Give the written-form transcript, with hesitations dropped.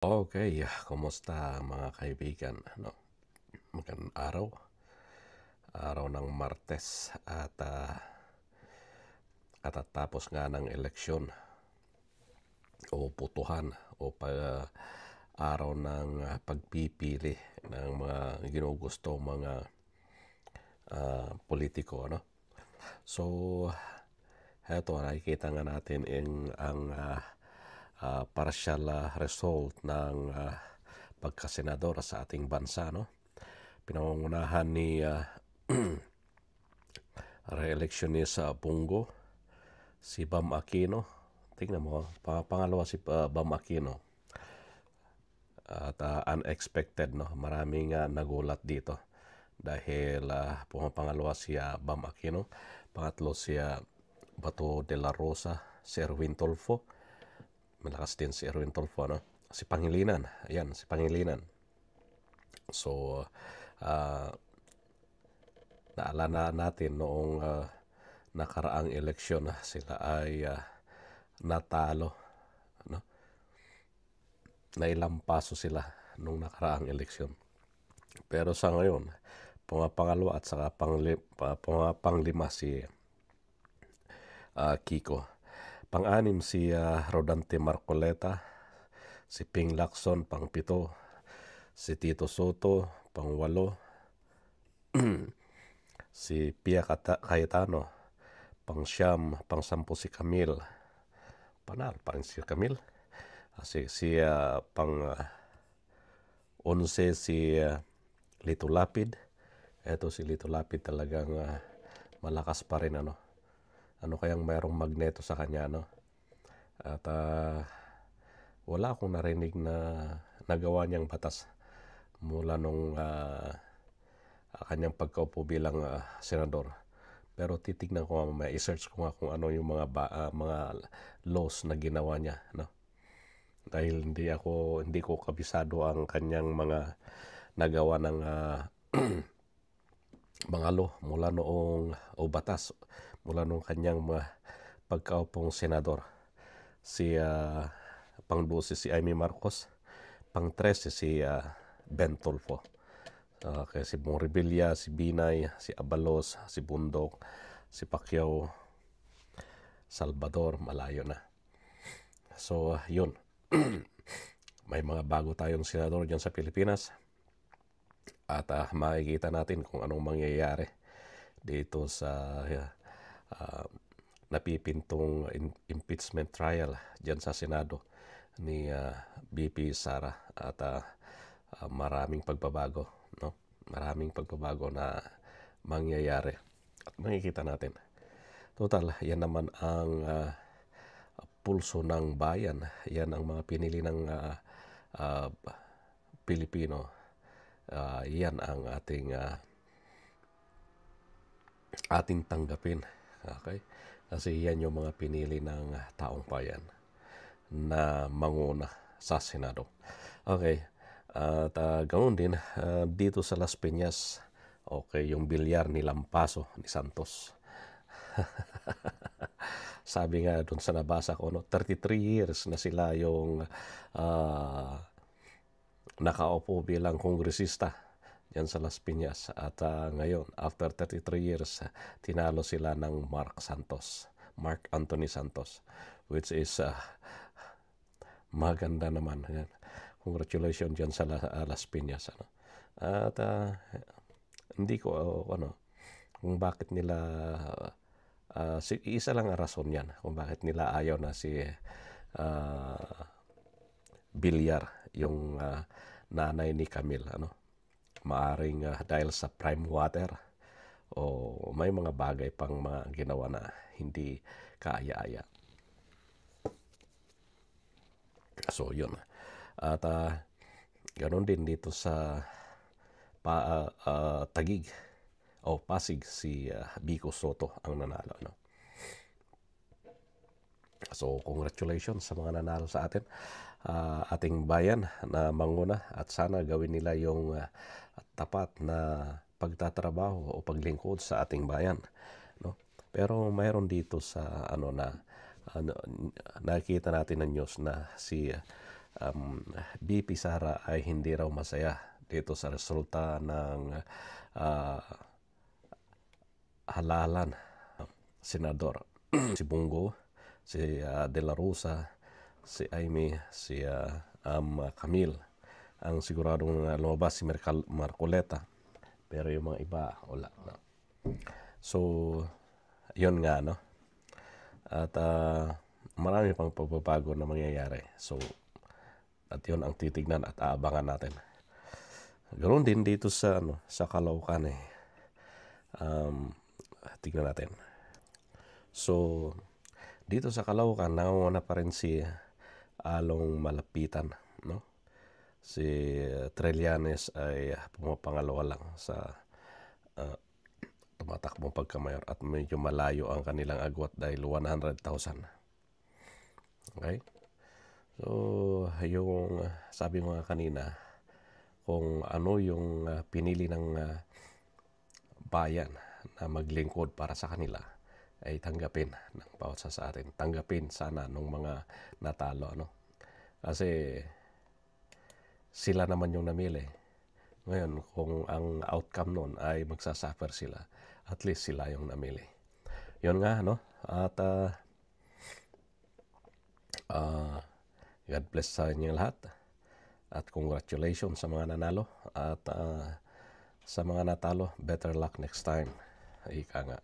Okay, kumusta mga kaibigan? Magandang araw, araw ng Martes at katatapos nga ng eleksyon o putuhan o araw ng pagpipili ng mga ginugusto mga politiko, ano? So, heto nakikita nga natin ang partial result ng pagkasenador sa ating bansa, no? Pinangungunahan ni re-electionist sa Bungo, si Bam Aquino. Tingnan mo, pangalawa si Bam Aquino. At unexpected, no? Maraming nagulat dito. Dahil pumapangalawa si Bam Aquino. Pangatlo si Bato de la Rosa, si Erwin Tulfo. Malakas din si Erwin Tulfo, no? Si Pangilinan. Ayan, si Pangilinan. So, naalala natin noong nakaraang eleksyon sila ay natalo, no? Nailampaso sila nung nakaraang eleksyon. Pero sa ngayon, pumapangalawa at saka panglima si Kiko. Pang-anim si Rodante Marcoleta, si Ping Lacson pang-pito, si Tito Soto pang-walo, si Pia Cayetano pang-siyam, pang-sampu si Camille. Panal pa rin si Camille. Si pang-11 si Lito Lapid. Eto si Lito Lapid talagang malakas pa rin, ano. Ano kayang mayroong magneto sa kanya, no? At wala akong narinig na nagawa niyang batas mula nung kanyang pagkaupo bilang senador. Pero titignan ko nga, may i-search ko nga kung ano yung mga laws na ginawa niya, no? Dahil hindi ko kabisado ang kanyang mga nagawa ng mga law mula noong o batas mula noong kanyang pagkaupong senador. Si pang-12 si Amy Marcos, pang-13 si Ben Tulfo. Kaya si Bong Revilla, si Binay, si Abalos, si Bundok, si Pacquiao, Salvador, malayo na. So, yun. May mga bago tayong senador dyan sa Pilipinas. At makikita natin kung anong mangyayari dito sa napipintong impeachment trial dyan sa Senado ni BP Sara. At maraming pagbabago, no? Maraming pagbabago na mangyayari. At makikita natin. Total, yan naman ang pulso ng bayan. Yan ang mga pinili ng Pilipino. Yan ang ating tanggapin. Okay? Kasi yan yung mga pinili ng taong bayan na manguna sa Senado. Okay. At ganoon din dito sa Las Piñas, okay, yung bilyar ni Lampaso ni Santos. Sabi nga doon sa nabasa ko, no, 33 years na sila yung nakaupo bilang kongresista dyan sa Las Piñas. At ngayon, after 33 years, tinalo sila ng Mark Anthony Santos, which is maganda naman. Congratulations dyan sa Las Piñas. Ano? At hindi ko, kung bakit nila, isa lang ang rason yan, kung bakit nila ayaw na si Bilyar, yung nanay ni Camille, ano? Maaring dahil sa prime water o may mga bagay pang mga ginawa na hindi kaaya-aya. So, yun. At ganoon din dito sa Taguig o Pasig, si Vico Soto ang nanalo, no? So, congratulations sa mga nanalo sa ating bayan na manguna, at sana gawin nila yung tapat na pagtatrabaho o paglingkod sa ating bayan, no? Pero mayroon dito sa nakikita natin ng news na si BP Sara ay hindi raw masaya dito sa resulta ng halalan senador si Bongo, si De La Rosa, si Amy, si Camille. Ang siguradong lumabas si Marcoleta, pero yung mga iba wala na. So yun nga, no? At marami pang pagbabago na mangyayari. So at yun ang titignan at aabangan natin. Ganoon din dito sa sa Caloocan eh. Tignan natin. So dito sa Caloocan nangunguna pa rin si Along Malapitan, no? Si Trillanes ay pumapangalawa lang sa tumatakbong pagkamayor at medyo malayo ang kanilang agwat dahil 100,000. Okay? So, yung sabi mo nga kanina, kung ano yung pinili ng bayan na maglingkod para sa kanila, ay tanggapin ng bawat sa atin. Tanggapin sana nung mga natalo, no? Kasi sila naman yung namili. Ngayon, kung ang outcome nun ay magsasuffer sila, at least sila yung namili. Yun nga, no? At God bless sa inyo lahat. At congratulations sa mga nanalo. At sa mga natalo, better luck next time. Ika nga.